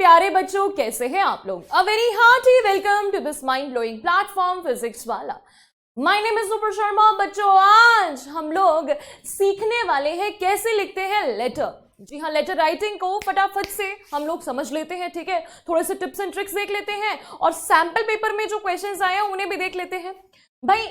प्यारे बच्चों, कैसे हैं आप लोग? A very hearty welcome to this mind blowing platform Physics Wallah. My name is Nupur Sharma. बच्चों, आज हम लोग सीखने वाले हैं कैसे लिखते हैं लेटर। जी हाँ, लेटर राइटिंग को फटाफट से हम लोग समझ लेते हैं, ठीक है। थोड़े से टिप्स एंड ट्रिक्स देख लेते हैं और सैंपल पेपर में जो क्वेश्चंस आए हैं उन्हें भी देख लेते हैं। भाई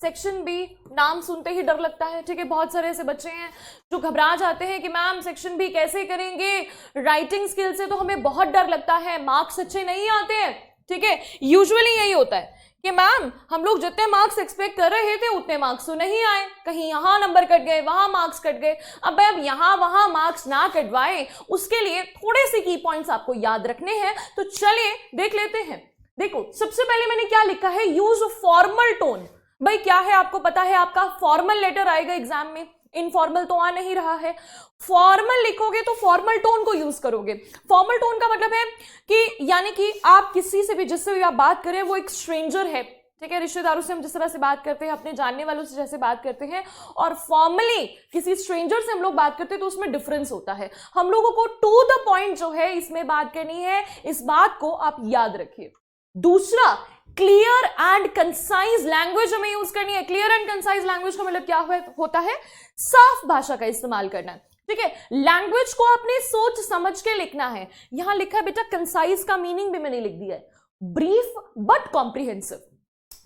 सेक्शन बी नाम सुनते ही डर लगता है, ठीक है। बहुत सारे ऐसे बच्चे हैं जो घबरा जाते हैं कि मैम सेक्शन बी कैसे करेंगे, राइटिंग स्किल से तो हमें बहुत डर लगता है, मार्क्स अच्छे नहीं आते हैं, ठीक है। यूजुअली यही होता है कि मैम हम लोग जितने मार्क्स एक्सपेक्ट कर रहे थे उतने मार्क्स तो नहीं आए, कहीं यहां नंबर कट गए, वहां मार्क्स कट गए। अब यहां वहां मार्क्स ना कटवाए उसके लिए थोड़े से की पॉइंट्स आपको याद रखने हैं, तो चलिए देख लेते हैं। देखो, सबसे पहले मैंने क्या लिखा है, यूज फॉर्मल टोन। भाई क्या है, आपको पता है आपका फॉर्मल लेटर आएगा एग्जाम में, इनफॉर्मल तो आ नहीं रहा है। फॉर्मल लिखोगे तो फॉर्मल टोन को यूज करोगे। फॉर्मल टोन का मतलब है कि यानी कि आप किसी से भी, जिससे भी आप बात करें वो एक स्ट्रेंजर है, ठीक है। रिश्तेदारों से हम जिस तरह से बात करते हैं, अपने जानने वालों से जैसे बात करते हैं, और फॉर्मली किसी स्ट्रेंजर से हम लोग बात करते हैं तो उसमें डिफरेंस होता है। हम लोगों को टू द पॉइंट जो है इसमें बात करनी है, इस बात को आप याद रखिए। दूसरा, क्लियर एंड कंसाइज लैंग्वेज हमें यूज करनी है। क्लियर एंड कंसाइज लैंग्वेज का मतलब क्या होता है, साफ भाषा का इस्तेमाल करना, ठीक है। लैंग्वेज को आपने सोच समझ के लिखना है। यहां लिखा है बेटा, कंसाइज का मीनिंग भी मैंने लिख दिया है, ब्रीफ बट कॉम्प्रिहेंसिव।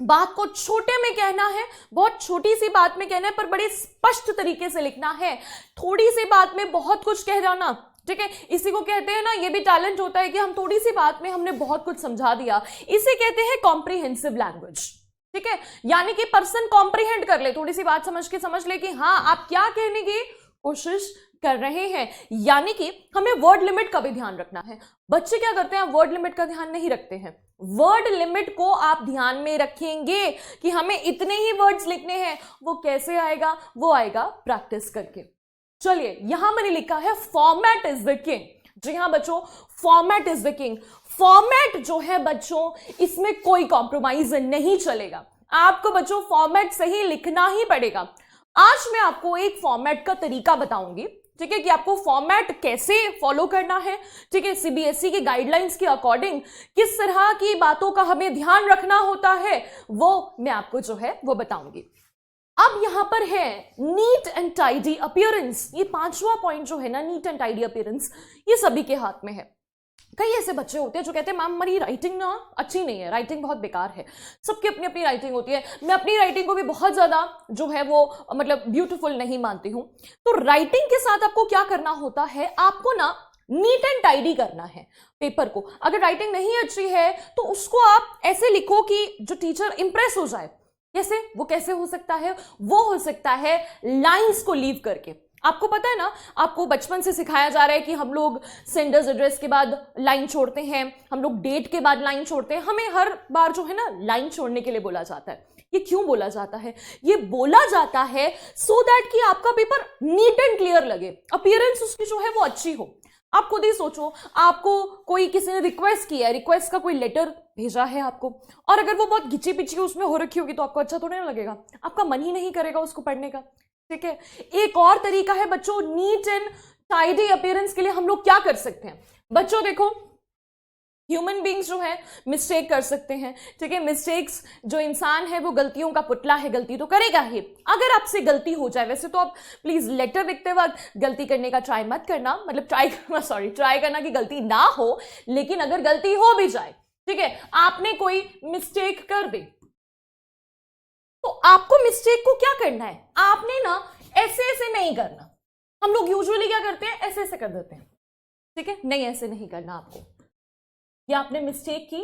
बात को छोटे में कहना है, बहुत छोटी सी बात में कहना है, पर बड़े स्पष्ट तरीके से लिखना है। थोड़ी सी बात में बहुत कुछ कह जाना, ठीक है, इसी को कहते हैं ना, ये भी टैलेंट होता है कि हम थोड़ी सी बात में हमने बहुत कुछ समझा दिया, इसे कहते हैं कॉम्प्रिहेंसिव लैंग्वेज, ठीक है। यानी कि पर्सन कॉम्प्रिहेंड कर ले, थोड़ी सी बात समझ ले कि हाँ आप क्या कहने की कोशिश कर रहे हैं। यानी कि हमें वर्ड लिमिट का भी ध्यान रखना है। बच्चे क्या करते हैं, वर्ड लिमिट का ध्यान नहीं रखते हैं। वर्ड लिमिट को आप ध्यान में रखेंगे कि हमें इतने ही वर्ड्स लिखने हैं। वो कैसे आएगा, वो आएगा प्रैक्टिस करके। चलिए, यहां मैंने लिखा है फॉर्मेट इज द किंग। जी हां बच्चों, format is the king. Format जो है बच्चों, इसमें कोई कॉम्प्रोमाइज नहीं चलेगा। आपको बच्चों फॉर्मेट सही लिखना ही पड़ेगा। आज मैं आपको एक फॉर्मेट का तरीका बताऊंगी, ठीक है, कि आपको फॉर्मेट कैसे फॉलो करना है, ठीक है। सीबीएसई की गाइडलाइंस के अकॉर्डिंग किस तरह की बातों का हमें ध्यान रखना होता है, वो मैं आपको जो है वो बताऊंगी। अब यहां पर है नीट एंड टाइडी अपीयरेंस। ये पांचवा पॉइंट जो है ना, नीट एंड टाइडी अपीयरेंस, ये सभी के हाथ में है। कई ऐसे बच्चे होते हैं जो कहते हैं मैम हमारी राइटिंग ना अच्छी नहीं है, राइटिंग बहुत बेकार है। सबकी अपनी अपनी राइटिंग होती है, मैं अपनी राइटिंग को भी बहुत ज्यादा जो है वो मतलब ब्यूटीफुल नहीं मानती हूं। तो राइटिंग के साथ आपको क्या करना होता है, आपको ना नीट एंड टाइडी करना है पेपर को। अगर राइटिंग नहीं अच्छी है तो उसको आप ऐसे लिखो कि जो टीचर इंप्रेस हो जाए। कैसे, वो कैसे हो सकता है, वो हो सकता है लाइंस को लीव करके। आपको पता है ना, आपको बचपन से सिखाया जा रहा है कि हम लोग सेंडर्स एड्रेस के बाद लाइन छोड़ते हैं, हम लोग डेट के बाद लाइन छोड़ते हैं। हमें हर बार जो है ना लाइन छोड़ने के लिए बोला जाता है। ये क्यों बोला जाता है, ये बोला जाता है सो दैट कि आपका पेपर नीट एंड क्लियर लगे, अपीयरेंस उसकी जो है वो अच्छी हो। आप खुद ही सोचो, आपको कोई किसी ने रिक्वेस्ट किया है, रिक्वेस्ट का कोई लेटर भेजा है आपको, और अगर वो बहुत घिची पिची उसमें हो रखी होगी तो आपको अच्छा थोड़ा ना लगेगा, आपका मन ही नहीं करेगा उसको पढ़ने का, ठीक है। एक और तरीका है बच्चों, नीट एंड टाइडी अपीयरेंस के लिए हम लोग क्या कर सकते हैं। बच्चों देखो, ह्यूमन बींग्स जो है मिस्टेक कर सकते हैं, ठीक है। मिस्टेक्स, जो इंसान है वो गलतियों का पुतला है, गलती तो करेगा ही। अगर आपसे गलती हो जाए, वैसे तो आप प्लीज लेटर लिखते वक्त गलती करने का ट्राई मत करना, मतलब ट्राई करना कि गलती ना हो, लेकिन अगर गलती हो भी जाए, ठीक है, आपने कोई मिस्टेक कर दी, तो आपको मिस्टेक को क्या करना है, आपने ना ऐसे ऐसे नहीं करना। हम लोग यूजुअली क्या करते हैं, ऐसे ऐसे कर देते हैं, ठीक है। नहीं, ऐसे नहीं करना आपको। या आपने मिस्टेक की,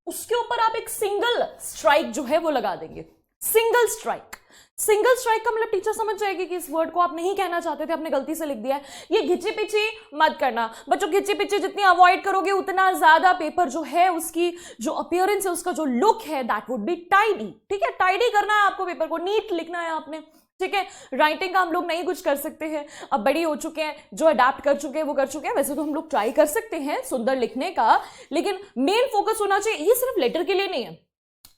उसके ऊपर आप एक सिंगल स्ट्राइक जो है वो लगा देंगे। सिंगल स्ट्राइक का मतलब टीचर समझ जाएगी कि इस वर्ड को आप नहीं कहना चाहते थे, आपने गलती से लिख दिया है। ये घिची पिची मत करना बच्चों, घिची पिची जितनी अवॉइड करोगे उतना ज्यादा पेपर जो है उसकी जो अपीयरेंस है, उसका जो लुक है, दैट वुड बी टाइडी, ठीक है। टाइडी करना है आपको, पेपर को नीट लिखना है आपने, ठीक है। राइटिंग का हम लोग नहीं कुछ कर सकते हैं, अब बड़ी हो चुके हैं, जो अडाप्ट कर चुके हैं वो कर चुके हैं। वैसे तो हम लोग ट्राई कर सकते हैं सुंदर लिखने का, लेकिन मेन फोकस होना चाहिए, ये सिर्फ लेटर के लिए नहीं है,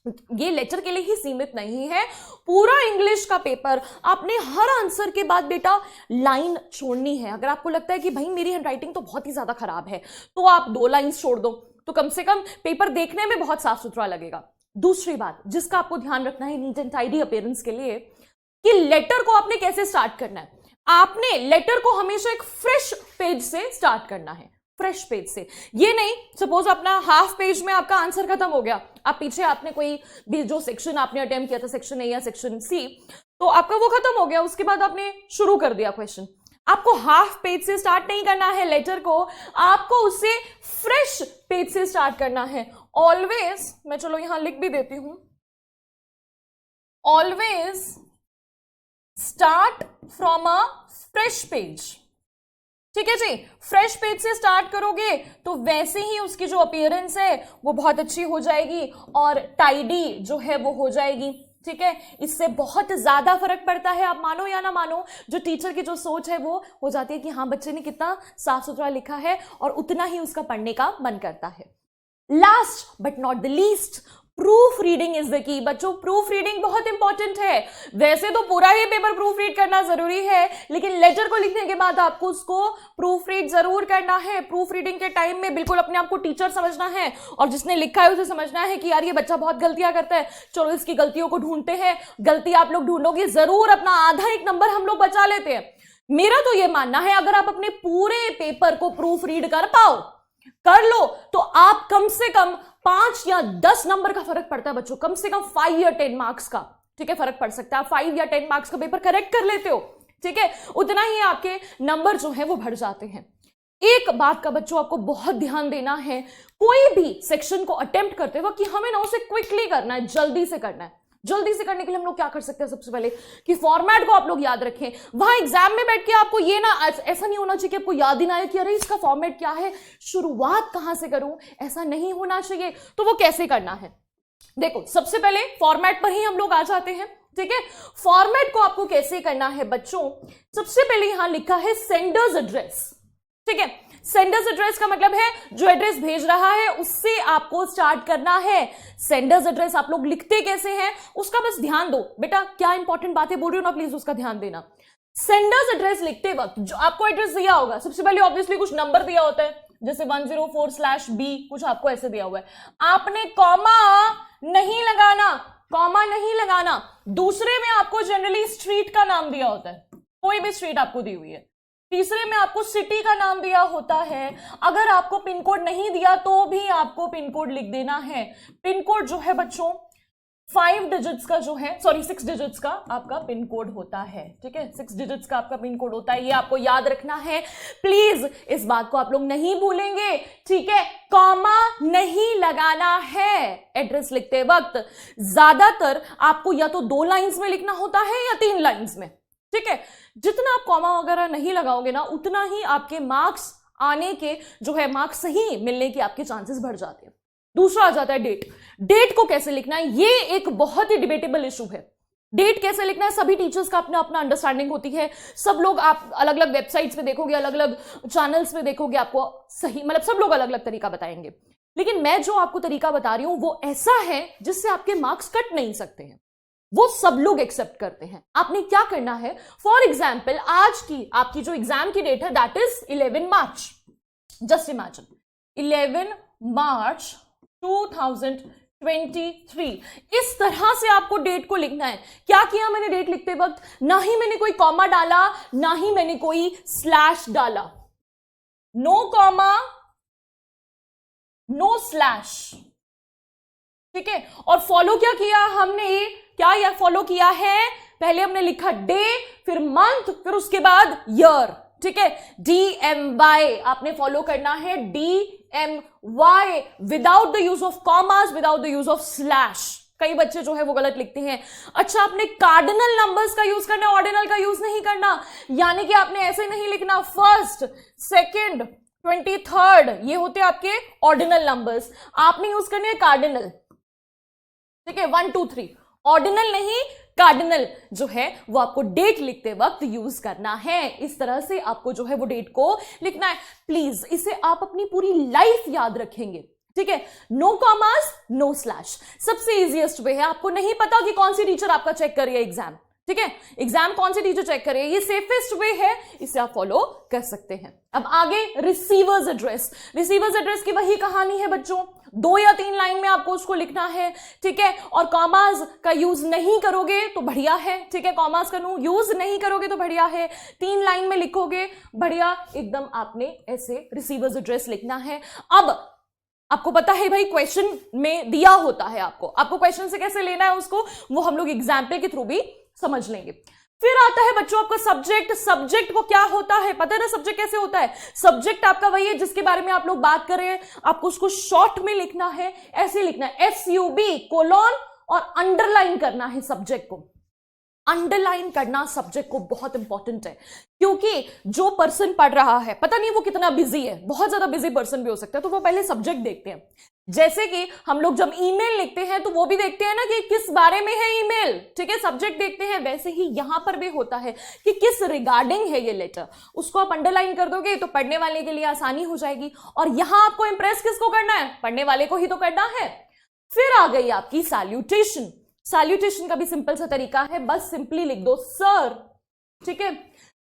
ये लेटर के लिए ही सीमित नहीं है, पूरा इंग्लिश का पेपर आपने हर आंसर के बाद बेटा लाइन छोड़नी है। अगर आपको लगता है कि भाई मेरी हैंडराइटिंग तो बहुत ही ज्यादा खराब है, तो आप 2 लाइन्स छोड़ दो, तो कम से कम पेपर देखने में बहुत साफ सुथरा लगेगा। दूसरी बात जिसका आपको ध्यान रखना है नीट एंड टाइडी अपीयरेंस के लिए, कि लेटर को आपने कैसे स्टार्ट करना है। आपने लेटर को हमेशा एक फ्रेश पेज से स्टार्ट करना है, फ्रेश पेज से। ये नहीं सपोज अपना हाफ पेज में आपका आंसर खत्म हो गया, आप पीछे आपने कोई भी जो सेक्शन आपने अटेम्प्ट किया था, सेक्शन ए या सेक्शन सी, तो आपका वो खत्म हो गया, उसके बाद आपने शुरू कर दिया क्वेश्चन। आपको हाफ पेज से स्टार्ट नहीं करना है लेटर को, आपको उसे फ्रेश पेज से स्टार्ट करना है। ऑलवेज, मैं चलो यहां लिख भी देती हूं, always start from a fresh page. ठीक है जी, फ्रेश पेज से स्टार्ट करोगे तो वैसे ही उसकी जो अपीयरेंस है वो बहुत अच्छी हो जाएगी और टाइडी जो है वो हो जाएगी। ठीक है, इससे बहुत ज्यादा फर्क पड़ता है, आप मानो या ना मानो, जो टीचर की जो सोच है वो हो जाती है कि हाँ बच्चे ने कितना साफ सुथरा लिखा है और उतना ही उसका पढ़ने का मन करता है। Last but not the least, proof reading is the key. बच्चों प्रूफ रीडिंग बहुत इंपॉर्टेंट है। वैसे तो पूरा ही पेपर प्रूफ रीड करना जरूरी है, लेकिन लेटर को लिखने के बाद आपको उसको प्रूफ रीड जरूर करना है। प्रूफ रीडिंग के टाइम में बिल्कुल अपने आप को टीचर समझना है और जिसने लिखा है उसे समझना है कि यार ये बच्चा बहुत गलतियां करता है, चलो इसकी गलतियों को ढूंढते हैं। गलती आप लोग ढूंढोगे जरूर, अपना आधा एक नंबर हम लोग बचा लेते हैं। मेरा तो ये मानना है अगर आप अपने पूरे पेपर को प्रूफ रीड कर लो तो आप कम से कम 5 या 10 नंबर का फर्क पड़ता है बच्चों, कम से कम 5 या 10 मार्क्स का। ठीक है, फर्क पड़ सकता है। 5 या 10 मार्क्स का पेपर करेक्ट कर लेते हो, ठीक है, उतना ही आपके नंबर जो है वो बढ़ जाते हैं। एक बात का बच्चों आपको बहुत ध्यान देना है, कोई भी सेक्शन को अटेम्प्ट करते वक्त कि हमें ना उसे क्विकली करना है, जल्दी से करना है। जल्दी से करने के लिए हम लोग क्या कर सकते हैं, सबसे पहले कि फॉर्मेट को आप लोग याद रखें। वहां एग्जाम में बैठ के आपको ये ना, ऐसा नहीं होना चाहिए कि आपको याद ही ना आए कि अरे इसका फॉर्मेट क्या है, शुरुआत कहां से करूं, ऐसा नहीं होना चाहिए। तो वो कैसे करना है, देखो सबसे पहले फॉर्मेट पर ही हम लोग आ जाते हैं। ठीक है, फॉर्मेट को आपको कैसे करना है बच्चों, सबसे पहले यहां लिखा है सेंडर्स एड्रेस। ठीक है, सेंडर्स एड्रेस का मतलब है जो एड्रेस भेज रहा है उससे आपको स्टार्ट करना है। सेंडर्स एड्रेस आप लोग लिखते कैसे हैं उसका बस ध्यान दो बेटा, क्या इंपॉर्टेंट बातें बोल रही हो ना, प्लीज उसका ध्यान देना। सेंडर्स एड्रेस लिखते वक्त जो आपको एड्रेस दिया होगा, सबसे पहले ऑब्वियसली कुछ नंबर दिया होता है, जैसे 104/B कुछ आपको ऐसे दिया हुआ है, आपने कॉमा नहीं लगाना, कॉमा नहीं लगाना। दूसरे में आपको जनरली स्ट्रीट का नाम दिया होता है, कोई भी स्ट्रीट आपको दी हुई है। तीसरे में आपको सिटी का नाम दिया होता है। अगर आपको पिन कोड नहीं दिया तो भी आपको पिन कोड लिख देना है। पिन कोड जो है बच्चों 5 डिजिट्स का जो है, सॉरी 6 डिजिट्स का आपका पिन कोड होता है। ठीक है, 6 डिजिट्स का आपका पिन कोड होता है, ये आपको याद रखना है। प्लीज इस बात को आप लोग नहीं भूलेंगे। ठीक है, कॉमा नहीं लगाना है एड्रेस लिखते वक्त। ज्यादातर आपको या तो 2 लाइंस में लिखना होता है या 3 लाइंस में। ठीक है, जितना आप कॉमा वगैरह नहीं लगाओगे ना उतना ही आपके मार्क्स आने के जो है मार्क्स सही मिलने के आपके चांसेस बढ़ जाते हैं। दूसरा आ जाता है डेट। डेट को कैसे लिखना है, ये एक बहुत ही डिबेटेबल इशू है। डेट कैसे लिखना है, सभी टीचर्स का अपना अपना अंडरस्टैंडिंग होती है। सब लोग आप अलग अलग वेबसाइट्स पे देखोगे, अलग अलग चैनल्स पे देखोगे, आपको सही मतलब सब लोग अलग अलग तरीका बताएंगे, लेकिन मैं जो आपको तरीका बता रही हूं वो ऐसा है जिससे आपके मार्क्स कट नहीं सकते हैं, वो सब लोग एक्सेप्ट करते हैं। आपने क्या करना है, फॉर एग्जाम्पल आज की आपकी जो एग्जाम की डेट है that is 11 March. Just imagine 11 मार्च 2023, इस तरह से आपको डेट को लिखना है। क्या किया मैंने डेट लिखते वक्त, ना ही मैंने कोई कॉमा डाला, ना ही मैंने कोई स्लैश डाला, नो कॉमा नो स्लैश। ठीक है, और फॉलो क्या किया हमने, क्या यह फॉलो किया है, पहले हमने लिखा डे, फिर मंथ, फिर उसके बाद ईयर। ठीक है, DMY आपने फॉलो करना है, DMY without the use of commas, without the use of slash. कई बच्चे जो है वो गलत लिखते हैं। अच्छा, आपने कार्डिनल नंबर्स का यूज करना है, ऑर्डिनल का यूज नहीं करना, यानी कि आपने ऐसे नहीं लिखना 1st, 2nd, 23rd, ये होते आपके ऑर्डिनल नंबर्स, आपने यूज करने हैं कार्डिनल। ठीक है, 1 2 3, ऑर्डिनल नहीं कार्डिनल जो है वो आपको डेट लिखते वक्त यूज करना है। इस तरह से आपको जो है वो डेट को लिखना है। प्लीज इसे आप अपनी पूरी लाइफ याद रखेंगे। ठीक है, नो कॉमास नो स्लैश, सबसे इजीएस्ट वे है। आपको नहीं पता कि कौन सी टीचर आपका चेक कर रही है एग्जाम, ठीक है, एग्जाम कौन सी टीचर चेक करे, ये सेफेस्ट वे है, इसे आप फॉलो कर सकते हैं। अब आगे रिसीवर्स एड्रेस। रिसीवर्स एड्रेस की वही कहानी है बच्चों, 2 या 3 लाइन में आपको उसको लिखना है, ठीक है, और कॉमास का यूज नहीं करोगे तो बढ़िया है, ठीक है, कॉमास का यूज नहीं करोगे तो बढ़िया है, 3 लाइन में लिखोगे बढ़िया एकदम, आपने ऐसे रिसीवर्स एड्रेस लिखना है। अब आपको पता है भाई क्वेश्चन में दिया होता है, आपको क्वेश्चन से कैसे लेना है उसको, वो हम लोग एग्जाम्पल के थ्रू भी समझ लेंगे। फिर आता है बच्चों आपका सब्जेक्ट। सब्जेक्ट को क्या होता है पता है ना, सब्जेक्ट कैसे होता है, सब्जेक्ट आपका वही है जिसके बारे में आप लोग बात कर रहे हैं, आपको उसको शॉर्ट में लिखना है, ऐसे लिखना है, SUB कोलोन और अंडरलाइन करना है सब्जेक्ट को। अंडरलाइन करना सब्जेक्ट को बहुत इंपॉर्टेंट है, क्योंकि जो पर्सन पढ़ रहा है पता नहीं वो कितना बिजी है, बहुत ज्यादा बिजी पर्सन भी हो सकता है, तो वो पहले सब्जेक्ट देखते हैं। जैसे कि हम लोग जब ईमेल लिखते हैं तो वो भी देखते हैं ना कि किस बारे में है ईमेल, ठीक है, सब्जेक्ट देखते हैं, वैसे ही यहां पर भी होता है कि किस रिगार्डिंग है ये लेटर, उसको आप अंडरलाइन कर दोगे तो पढ़ने वाले के लिए आसानी हो जाएगी। और यहां आपको इंप्रेस किसको करना है, पढ़ने वाले को ही तो करना है। फिर आ गई आपकी सैल्यूटेशन। सैल्यूटेशन का भी सिंपल सा तरीका है, बस सिंपली लिख दो सर, ठीक है,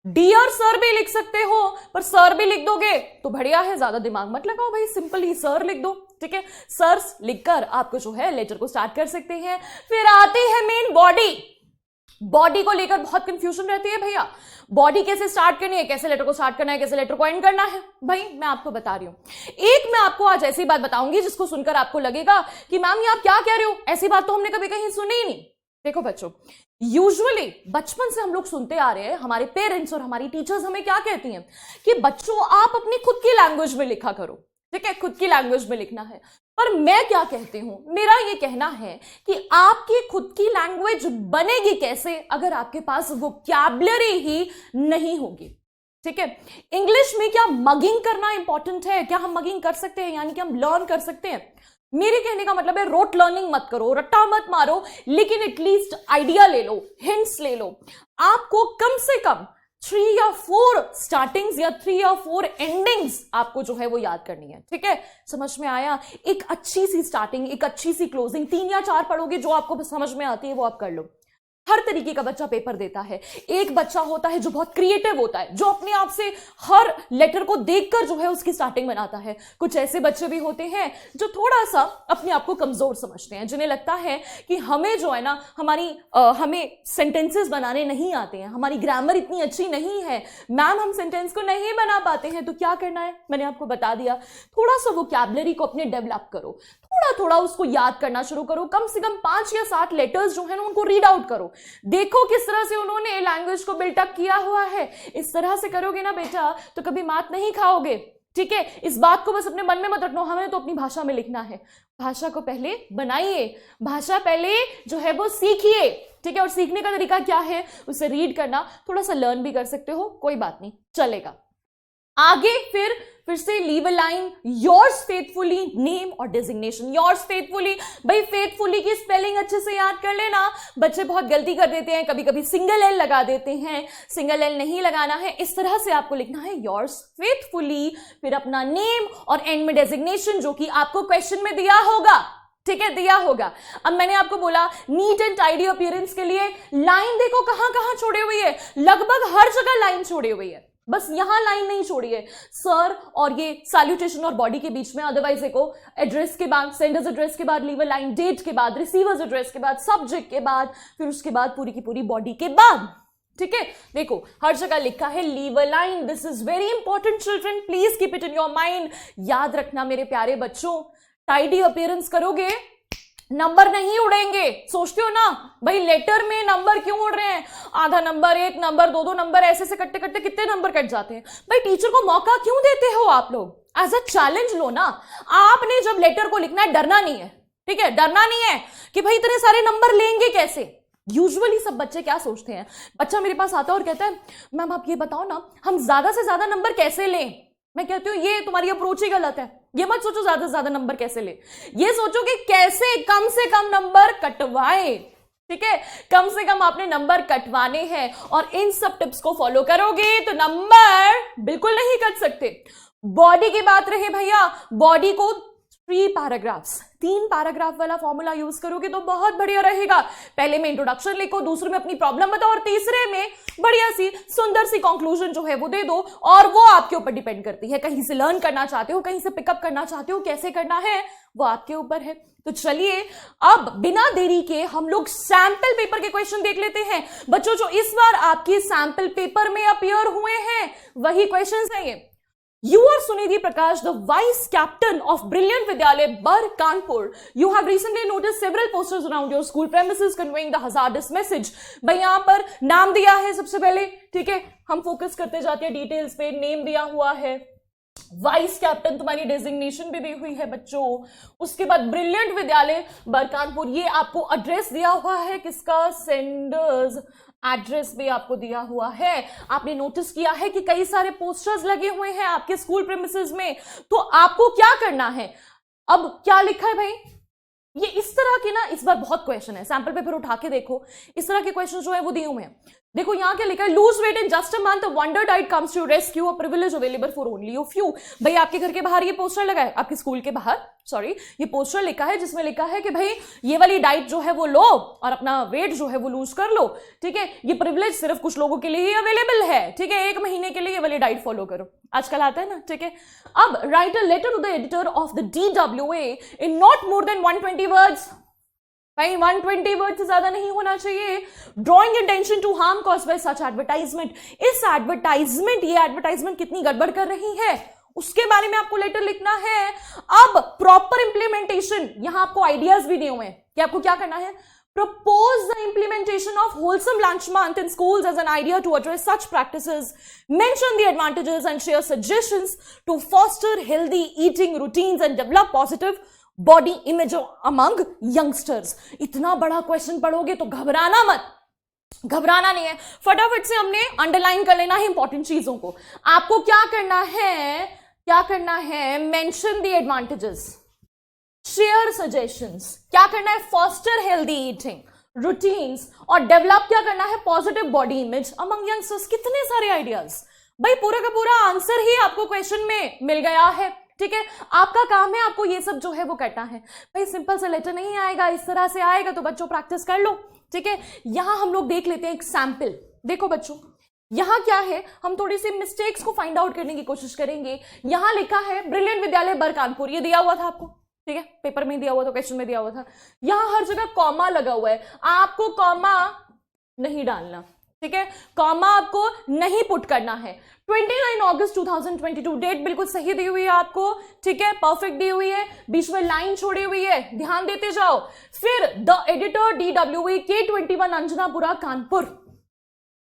डियर सर भी लिख सकते हो, पर सर भी लिख दोगे तो बढ़िया है, ज्यादा दिमाग मत लगाओ भाई, सिंपली सर लिख दो, ठीक है, सर्स लिखकर आपको जो है लेटर को स्टार्ट कर सकते हैं। फिर आती है मेन बॉडी। बॉडी को लेकर बहुत कंफ्यूजन रहती है भैया, बॉडी कैसे स्टार्ट करनी है, कैसे लेटर को स्टार्ट करना है, कैसे लेटर को एंड करना है। भाई मैं आपको बता रही हूं, एक मैं आपको आज ऐसी बात बताऊंगी जिसको सुनकर आपको लगेगा कि मैम ये आप क्या कह रहे हो, ऐसी बात तो हमने कभी कहीं सुनी ही नहीं। देखो बच्चों, यूजुअली बचपन से हम लोग सुनते आ रहे हैं, हमारे पेरेंट्स और हमारी टीचर्स हमें क्या कहती हैं कि बच्चों आप अपनी खुद की लैंग्वेज में लिखा करो, ठीक है, खुद की लैंग्वेज में लिखना है। पर मैं क्या कहती हूं, मेरा ये कहना है कि आपकी खुद की लैंग्वेज बनेगी कैसे अगर आपके पास वोकैबुलरी ही नहीं होगी, ठीक है। इंग्लिश में क्या मगिंग करना इंपॉर्टेंट है, क्या हम मगिंग कर सकते हैं, यानी कि हम लर्न कर सकते हैं। मेरे कहने का मतलब है रोट लर्निंग मत करो, रट्टा मत मारो, लेकिन एटलीस्ट आइडिया ले लो, हिंट्स ले लो। आपको कम से कम 3 या 4 स्टार्टिंग्स या 3 या 4 एंडिंग्स आपको जो है वो याद करनी है, ठीक है, समझ में आया। एक अच्छी सी स्टार्टिंग, एक अच्छी सी क्लोजिंग, 3 या 4 पढ़ोगे, जो आपको समझ में आती है वो आप कर लो। हर तरीके का बच्चा पेपर देता है। एक बच्चा होता है जो बहुत क्रिएटिव होता है, जो अपने आप से हर लेटर को देखकर जो है उसकी स्टार्टिंग बनाता है। कुछ ऐसे बच्चे भी होते हैं जो थोड़ा सा अपने आप को कमजोर समझते हैं, जिन्हें लगता है कि हमें जो है ना हमें सेंटेंसेस बनाने नहीं आते हैं, हमारी ग्रामर इतनी अच्छी नहीं है, मैम हम सेंटेंस को नहीं बना पाते हैं। तो क्या करना है, मैंने आपको बता दिया, थोड़ा सा वोकैबुलरी को अपने डेवलप करो, थोड़ा थोड़ा उसको याद करना शुरू करो। कम से कम 5 या 7 लेटर्स जो है ना उनको रीड आउट करो, देखो किस तरह से उन्होंने लैंग्वेज को बिल्टअप किया हुआ है। इस तरह से करोगे ना बेटा तो कभी मात नहीं खाओगे, ठीक है। इस बात को बस अपने मन में मत रखना, हमें तो अपनी भाषा में लिखना है। भाषा को पहले बनाइए, भाषा पहले जो है वो सीखिए, ठीक है। और सीखने का तरीका क्या है, उसे रीड करना, थोड़ा सा लर्न भी कर सकते हो, कोई बात नहीं, चलेगा। आगे फिर से leave a line, yours faithfully name और डेजिग्नेशन। योर्स फेथफुली, भाई फेथफुली की स्पेलिंग अच्छे से याद कर लेना। बच्चे बहुत गलती कर देते हैं, कभी कभी सिंगल एल लगा देते हैं, सिंगल एल नहीं लगाना है। इस तरह से आपको लिखना है योर्स फेथफुली, फिर अपना नेम और एंड में डेजिग्नेशन, जो कि आपको क्वेश्चन में दिया होगा, ठीक है, दिया होगा। अब मैंने आपको बोला नीट एंड टाइडी अपीयरेंस के लिए लाइन देखो कहां कहां छोड़ी हुई है, लगभग हर जगह लाइन छोड़ी हुई है, बस यहां लाइन नहीं छोड़ी है सर और ये सैल्यूटेशन और बॉडी के बीच में। अदरवाइज देखो एड्रेस के बाद, सेंडर्स एड्रेस के बाद लीव अ लाइन, डेट के बाद, रिसीवर्स एड्रेस के बाद, सब्जेक्ट के बाद, फिर उसके बाद पूरी की पूरी बॉडी के बाद, ठीक है। देखो हर जगह लिखा है leave a line, this is very important children, please keep it in your mind. याद रखना मेरे प्यारे बच्चों, टाइडी अपीयरेंस करोगे नंबर नहीं उड़ेंगे। सोचते हो ना भाई लेटर में नंबर क्यों उड़ रहे हैं, आधा नंबर, 1 नंबर, 2 नंबर, ऐसे से कटते कटते कितने नंबर कट जाते हैं। भाई टीचर को मौका क्यों देते हो आप लोग, एज अ चैलेंज लो ना। आपने जब लेटर को लिखना है डरना नहीं है, ठीक है, डरना नहीं है कि भाई इतने सारे नंबर लेंगे कैसे। यूजुअली सब बच्चे क्या सोचते हैं, बच्चा मेरे पास आता है और कहता है मैम आप ये बताओ ना हम ज्यादा से ज्यादा नंबर कैसे लें। मैं कहती हूँ ये तुम्हारी अप्रोच ही गलत है, ये मत सोचो ज्यादा से ज्यादा नंबर कैसे ले, ये सोचो कि कैसे कम से कम नंबर कटवाए, ठीक है। कम से कम आपने नंबर कटवाने हैं और इन सब टिप्स को फॉलो करोगे तो नंबर बिल्कुल नहीं कट सकते। बॉडी की बात रहे भैया, बॉडी को 3 पैराग्राफ्स, 3 पैराग्राफ वाला फॉर्मूला यूज करोगे तो बहुत बढ़िया रहेगा। पहले में इंट्रोडक्शन लिखो, दूसरे में अपनी प्रॉब्लम बताओ और तीसरे में बढ़िया सी सुंदर सी कंक्लूजन जो है वो दे दो। और वो आपके ऊपर डिपेंड करती है, कहीं से लर्न करना चाहते हो, कहीं से पिकअप करना चाहते हो, कैसे करना है वो आपके ऊपर है। तो चलिए अब बिना देरी के हम लोग सैंपल पेपर के क्वेश्चन देख लेते हैं। बच्चों जो इस बार आपके सैंपल पेपर में अपीयर हुए हैं वही क्वेश्चन हैं ये। You are Sunidhi Prakash, the vice captain of Brilliant Vidyalay, Bar, Kanpur. You have recently noticed several posters around your school premises conveying the hazardous message. भाई यहां पर नाम दिया है सबसे पहले, ठीक है, हम फोकस करते जाते हैं डिटेल्स पे। नेम दिया हुआ है, वाइस कैप्टन तुम्हारी डेजिग्नेशन भी दी हुई है बच्चों। उसके बाद ब्रिलियंट विद्यालय बरकानपुर, ये आपको एड्रेस दिया हुआ है, किसका, सेंडर्स एड्रेस भी आपको दिया हुआ है। आपने नोटिस किया है कि कई सारे पोस्टर्स लगे हुए हैं आपके स्कूल प्रीमिसेस में। तो आपको क्या करना है, अब क्या लिखा है भाई, ये इस तरह के ना इस बार बहुत क्वेश्चन है, सैंपल पेपर उठा के देखो, इस तरह के क्वेश्चन जो है वो दिए हुए हैं। देखो यहां क्या लिखा है, lose weight in just a month, wonder diet comes to rescue, a privilege available for only a few. भाई आपके घर के बाहर ये पोस्टर लगा है, आपके स्कूल के बाहर, सॉरी, ये पोस्टर लिखा है जिसमें लिखा है कि भाई ये वाली डाइट जो है वो लो और अपना वेट जो है वो लूज कर लो, ठीक है। ये प्रिविलेज सिर्फ कुछ लोगों के लिए ही अवेलेबल है, ठीक है, 1 महीने के लिए ये वाली डाइट फॉलो करो, आजकल आता है ना, ठीक है। अब write a letter to the editor of the DWA in not more than 120 words. भाई 120 वर्ड से ज्यादा नहीं होना चाहिए। Drawing attention to harm caused by such advertisement, इस एडवर्टाइजमेंट, ये एडवर्टाइजमेंट कितनी गड़बड़ कर रही है उसके बारे में आपको लेटर लिखना है। अब प्रॉपर इंप्लीमेंटेशन, यहां आपको आइडियाज भी दिए हुए हैं कि आपको क्या करना है। Propose the implementation of wholesome lunch month in schools as an idea to address such practices. Mention the advantages and share suggestions to foster healthy eating routines and develop positive body image among youngsters. इतना बड़ा question पढ़ोगे तो घबराना मत, घबराना नहीं है, फटाफट से हमने अंडरलाइन कर लेना है इंपॉर्टेंट चीजों को। आपको क्या करना है, क्या करना है, mention the advantages, share suggestions, क्या करना है, फॉस्टर हेल्दी ईटिंग रूटीन्स और डेवलप क्या करना है, positive body image among youngsters. कितने सारे आइडियाज, भाई पूरा का पूरा आंसर ही आपको क्वेश्चन में मिल गया है, ठीक है। आपका काम है आपको ये सब जो है वो करना है। भाई सिंपल सा लेटर नहीं आएगा, इस तरह से आएगा, तो बच्चों प्रैक्टिस कर लो, ठीक है। यहां हम लोग देख लेते हैं एक सैंपल। देखो बच्चों यहां क्या है, हम थोड़ी सी मिस्टेक्स को फाइंड आउट करने की कोशिश करेंगे। यहां लिखा है ब्रिलियंट विद्यालय बरकानपुर, ये दिया हुआ था आपको, ठीक है, पेपर में दिया हुआ था, क्वेश्चन में दिया हुआ था। यहां हर जगह कॉमा लगा हुआ है, आपको कॉमा नहीं डालना, ठीक है, कॉमा आपको नहीं पुट करना है। 29 अगस्त 2022 डेट बिल्कुल सही दी हुई है आपको, ठीक है, परफेक्ट दी हुई है, बीच में लाइन छोड़ी हुई है, ध्यान देते जाओ। फिर the editor DWA K21 Anjanapura Kanpur,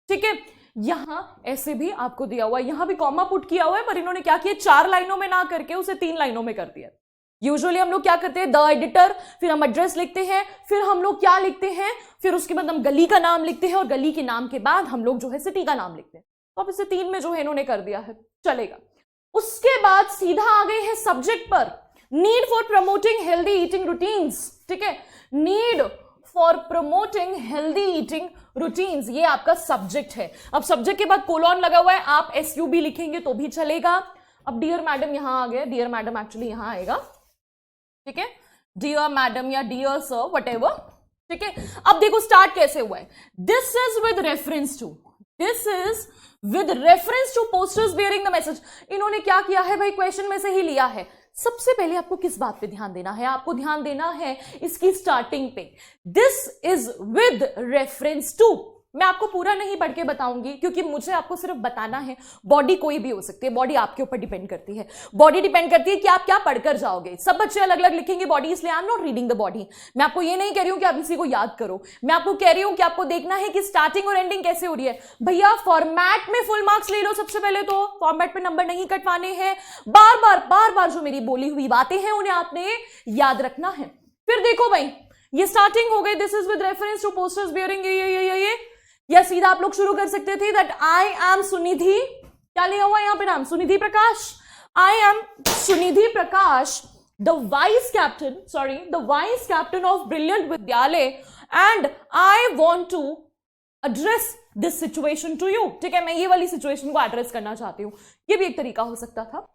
ठीक है, यहां ऐसे भी आपको दिया हुआ है, यहां भी कॉमा पुट किया हुआ है, पर इन्होंने क्या किया, 4 लाइनों में ना करके उसे 3 लाइनों में कर दिया। यूजुअली हम लोग क्या करते हैं, द एडिटर, फिर हम एड्रेस लिखते हैं, फिर हम लोग क्या लिखते हैं, फिर उसके बाद हम गली का नाम लिखते हैं और गली के नाम के बाद हम लोग जो है सिटी का नाम लिखते हैं। तो अब इसे 3 में जो है इन्होंने कर दिया है, चलेगा। उसके बाद सीधा आ गए हैं सब्जेक्ट पर, need for promoting healthy eating routines, ठीक है, need for promoting healthy eating routines, ये आपका सब्जेक्ट है। अब सब्जेक्ट के बाद कोलॉन लगा हुआ है, आप SUB लिखेंगे तो भी चलेगा। अब डियर मैडम यहां आ गया, डियर मैडम एक्चुअली यहां आएगा, ठीक है, डियर मैडम या डियर सर व्हाटएवर, ठीक है। अब देखो स्टार्ट कैसे हुआ है, this is with reference to, this is with reference to posters bearing the message. इन्होंने क्या किया है भाई, क्वेश्चन में से ही लिया है। सबसे पहले आपको किस बात पे ध्यान देना है, आपको ध्यान देना है इसकी स्टार्टिंग पे, this is with reference to. मैं आपको पूरा नहीं पढ़ के बताऊंगी क्योंकि मुझे आपको सिर्फ बताना है। बॉडी कोई भी हो सकती है, बॉडी आपके ऊपर डिपेंड करती है, बॉडी डिपेंड करती है कि आप क्या पढ़कर जाओगे। सब बच्चे अलग अलग लिखेंगे बॉडी, इसलिए I am not reading the body. मैं आपको ये नहीं कह रही हूं कि आप इसी को याद करो, मैं आपको कह रही हूं कि आपको देखना है कि स्टार्टिंग और एंडिंग कैसे हो रही है। भैया फॉर्मेट में फुल मार्क्स ले लो, सबसे पहले तो फॉर्मेट पे नंबर नहीं कटवाने हैं, बार बार जो मेरी बोली हुई बातें हैं उन्हें आपने याद रखना है। फिर देखो भाई ये स्टार्टिंग हो गई, this is with reference to posters bearing ये या सीधा आप लोग शुरू कर सकते थे दैट आई एम सुनिधि, क्या लिया हुआ यहां पे नाम, Sunidhi Prakash, I am Sunidhi Prakash the vice captain of Brilliant Vidyalaya and I want to address this situation to you, ठीक है, मैं ये वाली सिचुएशन को एड्रेस करना चाहती हूं। ये भी एक तरीका हो सकता था।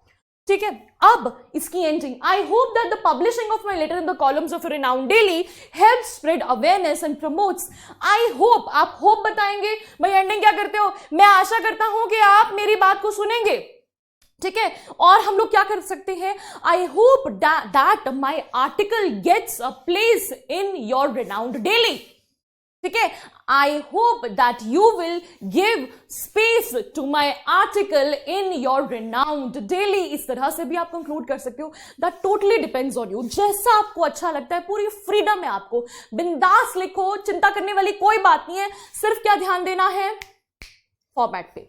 ठीक है, अब इसकी ending, I hope that the publishing of my letter in the columns of renowned daily help spread awareness and promotes. I hope, आप होप बताएंगे भाई, एंडिंग क्या करते हो, मैं आशा करता हूं कि आप मेरी बात को सुनेंगे, ठीक है। और हम लोग क्या कर सकते हैं, I hope that my article gets a place in your renowned daily, ठीक है। I hope that you will give space to my article in your renowned daily. इस तरह से भी आप कंक्लूड कर सकते हो, that totally depends on you, जैसा आपको अच्छा लगता है, पूरी फ्रीडम है आपको, बिंदास लिखो, चिंता करने वाली कोई बात नहीं है। सिर्फ क्या ध्यान देना है, फॉर्मेट पे।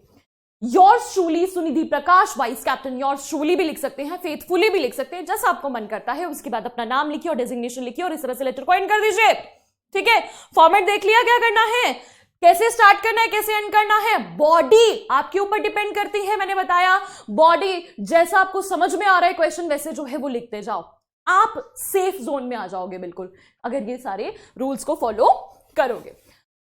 योर्स ट्रूली सुनिधि प्रकाश वाइस कैप्टन, योर्स ट्रूली भी लिख सकते हैं, फेथफुली भी लिख सकते हैं, जैसा आपको मन करता है। उसके बाद अपना नाम लिखिए और डेजिग्नेशन लिखिए और इस तरह से लेटर को एंड कर दीजिए, ठीक है। फॉर्मेट देख लिया, क्या करना है, कैसे स्टार्ट करना है, कैसे एंड करना है। बॉडी आपके ऊपर डिपेंड करती है, मैंने बताया, बॉडी जैसा आपको समझ में आ रहा है क्वेश्चन वैसे जो है वो लिखते जाओ, आप सेफ जोन में आ जाओगे बिल्कुल, अगर ये सारे रूल्स को फॉलो करोगे।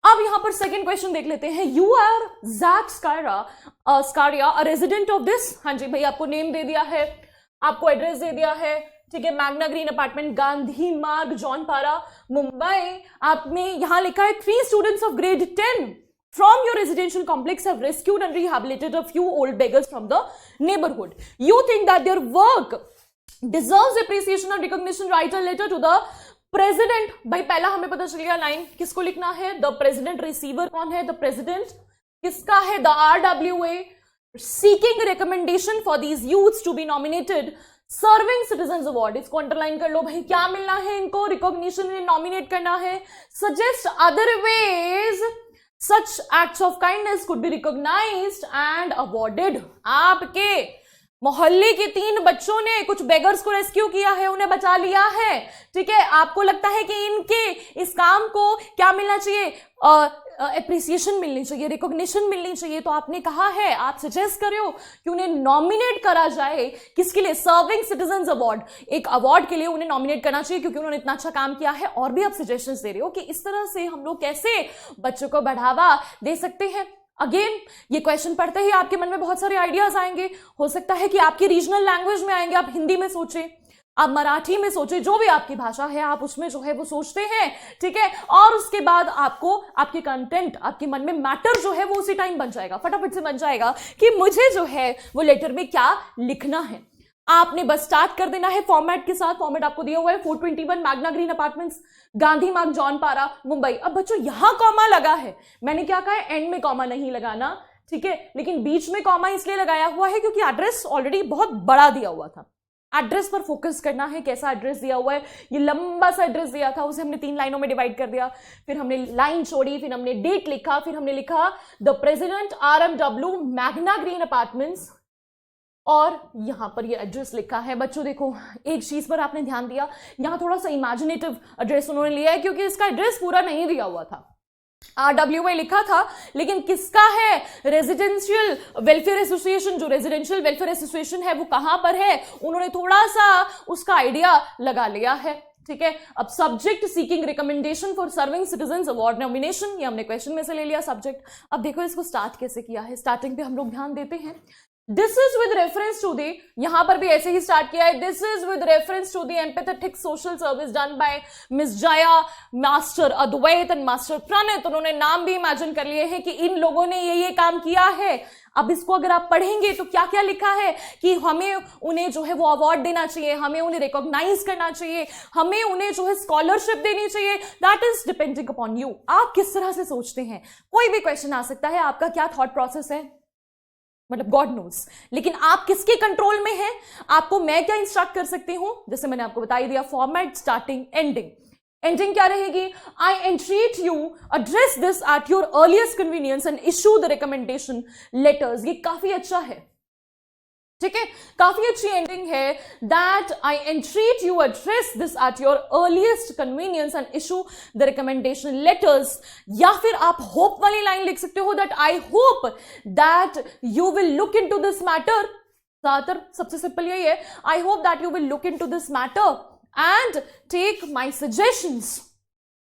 अब यहां पर सेकंड क्वेश्चन देख लेते हैं। You are Jack Scaria a resident of this, हाँ जी भाई, आपको नेम दे दिया है, आपको एड्रेस दे दिया है, ठीक है, मैग्ना ग्रीन अपार्टमेंट, गांधी मार्ग, जॉनपारा, मुंबई। आपने यहां लिखा है 3 students of grade 10 from your residential complex have rescued and rehabilitated a few old beggars from the neighborhood. You think that their work deserves appreciation and recognition. Write a letter to the president. भाई पहला हमें पता चल गया line, किसको लिखना है, the president। Receiver कौन है, the president। किसका है, the RWA। seeking recommendation for these youths to be nominated serving citizen award, इसको अंडरलाइन कर लो भाई, क्या मिलना है इनको, रिकॉग्निशन में नॉमिनेट करना है। Suggest other ways such acts of kindness could be recognised and awarded. आपके मोहल्ले के 3 बच्चों ने कुछ बेगर्स को रेस्क्यू किया है, उन्हें बचा लिया है, ठीक है। आपको लगता है कि इनके इस काम को क्या मिलना चाहिए, एप्रिसिएशन मिलनी चाहिए, रिकॉग्निशन मिलनी चाहिए, तो आपने कहा है, आप सजेस्ट कर रहे हो कि उन्हें नॉमिनेट करा जाए, किसके लिए, सर्विंग सिटीजन अवार्ड, एक अवार्ड के लिए उन्हें नॉमिनेट करना चाहिए क्योंकि उन्होंने इतना अच्छा काम किया है। और भी आप सजेशंस दे रहे हो कि इस तरह से हम लोग कैसे बच्चों को बढ़ावा दे सकते हैं। अगेन ये क्वेश्चन पढ़ते ही आपके मन में बहुत सारे आइडियाज आएंगे, हो सकता है कि आपकी रीजनल लैंग्वेज में आएंगे, आप हिंदी में सोचें, आप मराठी में सोचे, जो भी आपकी भाषा है आप उसमें जो है वो सोचते हैं, ठीक है। और उसके बाद आपको आपके कंटेंट आपके मन में मैटर जो है वो उसी टाइम बन जाएगा, फटाफट से बन जाएगा कि मुझे जो है वो लेटर में क्या लिखना है। आपने बस स्टार्ट कर देना है फॉर्मेट के साथ। फॉर्मेट आपको दिया हुआ है 421 मैग्ना ग्रीन अपार्टमेंट्स, गांधी मार्ग, जॉनपारा, मुंबई। अब बच्चों यहां कॉमा लगा है, मैंने क्या कहा है, एंड में कॉमा नहीं लगाना, ठीक है, लेकिन बीच में कॉमा इसलिए लगाया हुआ है क्योंकि एड्रेस ऑलरेडी बहुत बड़ा दिया हुआ था। एड्रेस पर फोकस करना है, कैसा एड्रेस दिया हुआ है, ये लंबा सा एड्रेस दिया था, उसे हमने 3 लाइनों में डिवाइड कर दिया, फिर हमने लाइन छोड़ी, फिर हमने डेट लिखा, फिर हमने लिखा the president RMW Magna green apartments, और यहां पर ये एड्रेस लिखा है। बच्चों देखो, एक चीज पर आपने ध्यान दिया, यहां थोड़ा सा इमेजिनेटिव एड्रेस उन्होंने लिया है क्योंकि इसका एड्रेस पूरा नहीं दिया हुआ था, RWA लिखा था, लेकिन किसका है, रेजिडेंशियल वेलफेयर एसोसिएशन, जो रेजिडेंशियल वेलफेयर एसोसिएशन है वो कहां पर है, उन्होंने थोड़ा सा उसका आइडिया लगा लिया है, ठीक है। अब subject seeking recommendation for serving citizen award nomination, ये हमने क्वेश्चन में से ले लिया सब्जेक्ट। अब देखो इसको स्टार्ट कैसे किया है, स्टार्टिंग पे हम लोग ध्यान देते हैं, this is with reference to the, यहां पर भी ऐसे ही स्टार्ट किया है, this is with reference to the empathetic social service done by Miss Jaya, master Advait and master Pranit. उन्होंने नाम भी इमेजिन कर लिए हैं कि इन लोगों ने ये काम किया है। अब इसको अगर आप पढ़ेंगे तो क्या क्या लिखा है कि हमें उन्हें जो है वो अवार्ड देना चाहिए, हमें उन्हें रिकॉग्नाइज करना चाहिए, हमें उन्हें जो है स्कॉलरशिप देनी चाहिए। That is depending upon you, आप किस तरह से सोचते हैं। कोई भी क्वेश्चन आ सकता है, आपका क्या थॉट प्रोसेस है, मतलब गॉड नोस, लेकिन आप किसके कंट्रोल में हैं, आपको मैं क्या इंस्ट्रक्ट कर सकती हूं, जैसे मैंने आपको बता ही दिया, फॉर्मेट, स्टार्टिंग, एंडिंग। एंडिंग क्या रहेगी, I entreat you address this at your earliest convenience and issue the recommendation letters. ये काफी अच्छा है, ठीक है, काफी अच्छी एंडिंग है, that I entreat you address this at your earliest convenience and issue the recommendation letters. या फिर आप होप वाली लाइन लिख सकते हो, that I hope that you will look into this matter. ज्यादातर सबसे सिंपल यही है, I hope that you will look into this matter and take my suggestions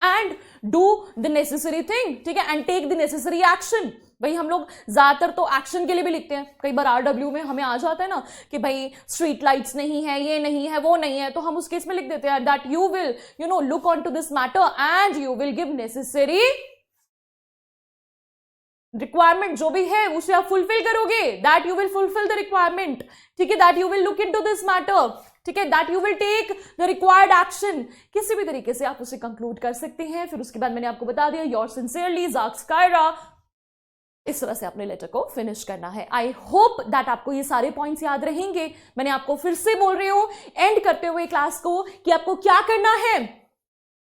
and do the necessary thing, ठीक है, and take the necessary action. भाई हम लोग ज्यादातर तो एक्शन के लिए भी लिखते हैं, कई बार RW में हमें आ जाता है ना कि भाई स्ट्रीट लाइट्स नहीं है, ये नहीं है, वो नहीं है, तो हम उस केस में लिख देते हैं that you will look on to this matter and you will give necessary requirement, जो भी है उसे आप फुलफिल करोगे, that you will fulfil the requirement, ठीक है, that you will look into this matter, ठीक है, that you will take the required action, किसी भी तरीके से आप उसे कंक्लूड कर सकते हैं। फिर उसके बाद मैंने आपको बता दिया योर सिंसियरली ज़ाक्स कायरा, इस तरह से अपने लेटर को फिनिश करना है। आई होप दैट आपको ये सारे पॉइंट्स याद रहेंगे। मैंने आपको फिर से बोल रही हूं एंड करते हुए क्लास को कि आपको क्या करना है,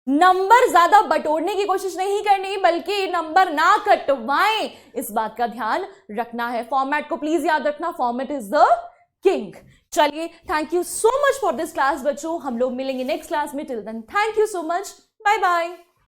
नंबर ज्यादा बटोरने की कोशिश नहीं करनी बल्कि नंबर ना कटवाएं, इस बात का ध्यान रखना है। फॉर्मेट को प्लीज याद रखना, फॉर्मेट इज द किंग। चलिए, thank you so much for this class बच्चों, हम लोग मिलेंगे नेक्स्ट क्लास में। Till then thank you so much, bye bye.